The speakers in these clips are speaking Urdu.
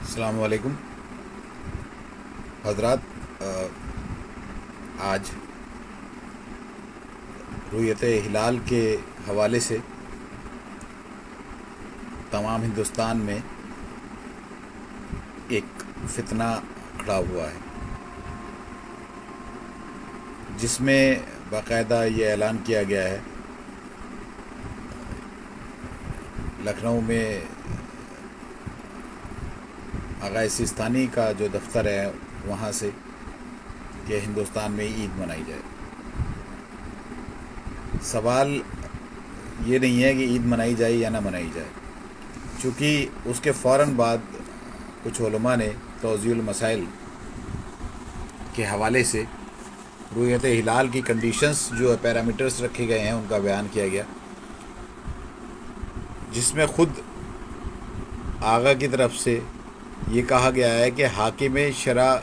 السلام علیکم حضرات. آج رؤیت ہلال کے حوالے سے تمام ہندوستان میں ایک فتنہ کھڑا ہوا ہے، جس میں باقاعدہ یہ اعلان کیا گیا ہے لکھنؤ میں آغا سیستانی کا جو دفتر ہے وہاں سے کہ ہندوستان میں عید منائی جائے. سوال یہ نہیں ہے کہ عید منائی جائے یا نہ منائی جائے، چونکہ اس کے فوراً بعد کچھ علماء نے توضیح المسائل کے حوالے سے رؤیت ہلال کی کنڈیشنز جو پیرامیٹرز رکھے گئے ہیں ان کا بیان کیا گیا، جس میں خود آغا کی طرف سے یہ کہا گیا ہے کہ حاکم شرع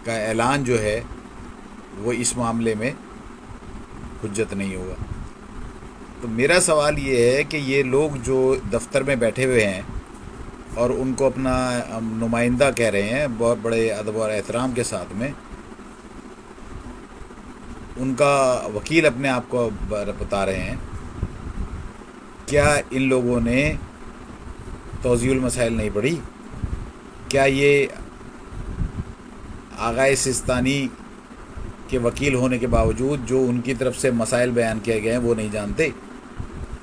کا اعلان جو ہے وہ اس معاملے میں حجت نہیں ہوگا. تو میرا سوال یہ ہے کہ یہ لوگ جو دفتر میں بیٹھے ہوئے ہیں اور ان کو اپنا نمائندہ کہہ رہے ہیں بہت بڑے ادب اور احترام کے ساتھ میں، ان کا وکیل اپنے آپ کو بتا رہے ہیں، کیا ان لوگوں نے توضیح المسائل نہیں پڑھی؟ کیا یہ آغا سیستانی کے وکیل ہونے کے باوجود جو ان کی طرف سے مسائل بیان کیے گئے ہیں وہ نہیں جانتے؟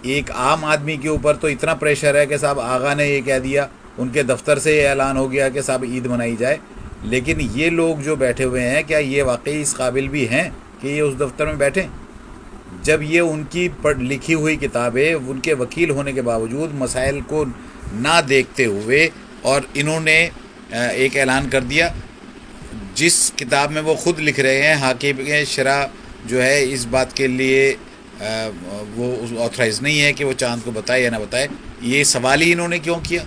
ایک عام آدمی کے اوپر تو اتنا پریشر ہے کہ صاحب آغا نے یہ کہہ دیا، ان کے دفتر سے یہ اعلان ہو گیا کہ صاحب عید منائی جائے، لیکن یہ لوگ جو بیٹھے ہوئے ہیں کیا یہ واقعی اس قابل بھی ہیں کہ یہ اس دفتر میں بیٹھیں؟ جب یہ ان کی لکھی ہوئی کتابیں ان کے وکیل ہونے کے باوجود مسائل کو نہ دیکھتے ہوئے اور انہوں نے ایک اعلان کر دیا جس کتاب میں وہ خود لکھ رہے ہیں حاکم شرع جو ہے اس بات کے لیے وہ آتھرائز نہیں ہے کہ وہ چاند کو بتائے یا نہ بتائے. یہ سوال ہی انہوں نے کیوں کیا؟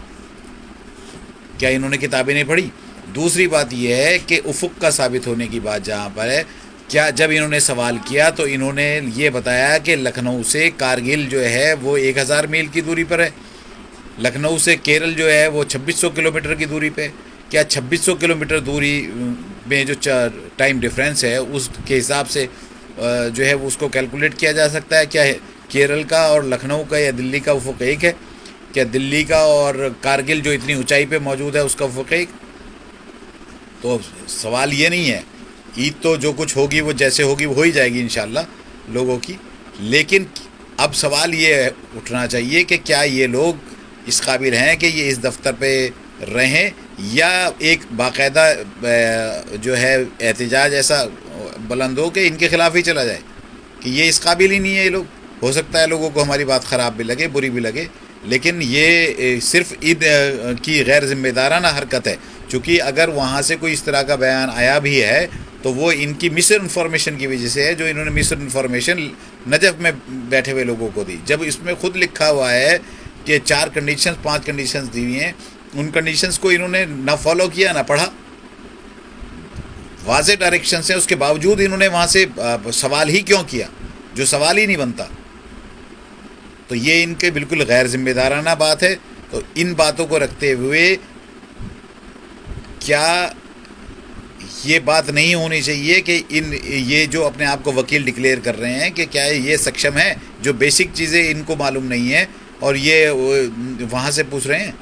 کیا انہوں نے کتابیں نہیں پڑھی؟ دوسری بات یہ ہے کہ افق کا ثابت ہونے کی بات جہاں پر ہے، کیا جب انہوں نے سوال کیا تو انہوں نے یہ بتایا کہ لکھنؤ سے کارگل جو ہے وہ 1000 میل کی دوری پر ہے، لکھنؤ سے کیرل جو ہے وہ 2600 کلومیٹر کی دوری پہ. کیا 2600 کلومیٹر دوری میں جو ٹائم ڈفرینس ہے اس کے حساب سے جو ہے وہ اس کو کیلکولیٹ کیا جا سکتا ہے؟ کیا ہے کیرل کا اور لکھنؤ کا یا دلی کا افق ایک ہے؟ کیا دلی کا اور کارگل جو اتنی اونچائی پہ موجود ہے اس کا افق ایک؟ تو سوال یہ نہیں ہے. عید تو جو کچھ ہوگی وہ جیسے ہوگی وہ ہو ہی جائے گی انشاءاللہ لوگوں کی، لیکن اب سوال یہ اٹھنا چاہیے کہ کیا یہ لوگ اس قابل ہیں کہ یہ اس دفتر پہ رہیں، یا ایک باقاعدہ جو ہے احتجاج ایسا بلند ہو کہ ان کے خلاف ہی چلا جائے کہ یہ اس قابل ہی نہیں ہے یہ لوگ. ہو سکتا ہے لوگوں کو ہماری بات خراب بھی لگے، بری بھی لگے، لیکن یہ صرف عید کی غیر ذمہ دارانہ حرکت ہے. چونکہ اگر وہاں سے کوئی اس طرح کا بیان آیا بھی ہے تو وہ ان کی مس انفارمیشن کی وجہ سے ہے، جو انہوں نے مس انفارمیشن نجف میں بیٹھے ہوئے لوگوں کو دی. جب اس میں خود لکھا ہوا ہے کہ 4 کنڈیشنز 5 کنڈیشنز دی ہوئی ہیں، ان کنڈیشنز کو انہوں نے نہ فالو کیا نہ پڑھا. واضح ڈائریکشنز ہیں، اس کے باوجود انہوں نے وہاں سے سوال ہی کیوں کیا جو سوال ہی نہیں بنتا؟ تو یہ ان کے بالکل غیر ذمہ دارانہ بات ہے. تو ان باتوں کو رکھتے ہوئے کیا یہ بات نہیں ہونی چاہیے کہ یہ جو اپنے آپ کو وکیل ڈکلیئر کر رہے ہیں کہ کیا یہ سکشم ہے جو بیسک چیزیں ان کو معلوم نہیں ہیں اور یہ وہاں سے پوچھ رہے ہیں؟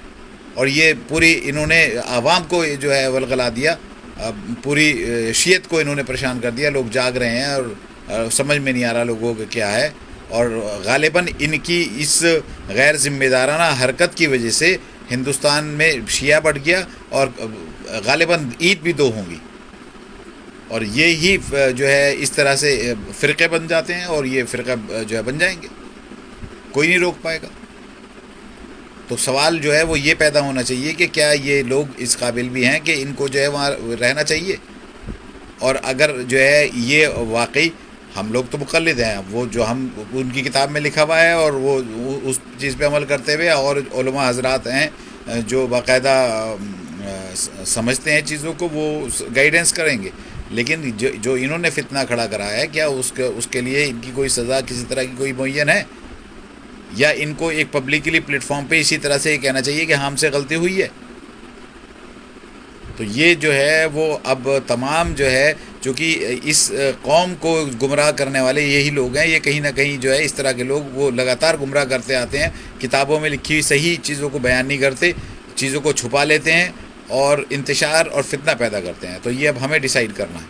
اور یہ پوری انہوں نے عوام کو جو ہے ولغلا دیا، پوری شیعت کو انہوں نے پریشان کر دیا. لوگ جاگ رہے ہیں اور سمجھ میں نہیں آ رہا لوگوں کو کیا ہے، اور غالباً ان کی اس غیر ذمہ دارانہ حرکت کی وجہ سے ہندوستان میں شیعہ بڑھ گیا اور غالباً عید بھی 2 ہوں گی، اور یہی جو ہے اس طرح سے فرقے بن جاتے ہیں اور یہ فرقہ جو ہے بن جائیں گے، کوئی نہیں روک پائے گا. تو سوال جو ہے وہ یہ پیدا ہونا چاہیے کہ کیا یہ لوگ اس قابل بھی ہیں کہ ان کو جو ہے وہاں رہنا چاہیے؟ اور اگر جو ہے یہ واقعی ہم لوگ تو مقلد ہیں، وہ جو ہم ان کی کتاب میں لکھا ہوا ہے اور وہ اس چیز پہ عمل کرتے ہوئے، اور علماء حضرات ہیں جو باقاعدہ سمجھتے ہیں چیزوں کو، وہ گائیڈنس کریں گے. لیکن جو انہوں نے فتنہ کھڑا کرا ہے، کیا اس کے لیے ان کی کوئی سزا کسی طرح کی کوئی معین ہے؟ یا ان کو ایک پبلکلی پلیٹ فارم پہ اسی طرح سے یہ کہنا چاہیے کہ ہم سے غلطی ہوئی ہے؟ تو یہ جو ہے وہ اب تمام جو ہے، چونکہ اس قوم کو گمراہ کرنے والے یہی لوگ ہیں، یہ کہیں نہ کہیں جو ہے اس طرح کے لوگ وہ لگاتار گمراہ کرتے آتے ہیں، کتابوں میں لکھی ہوئی صحیح چیزوں کو بیان نہیں کرتے، چیزوں کو چھپا لیتے ہیں اور انتشار اور فتنہ پیدا کرتے ہیں. تو یہ اب ہمیں ڈیسائیڈ کرنا ہے.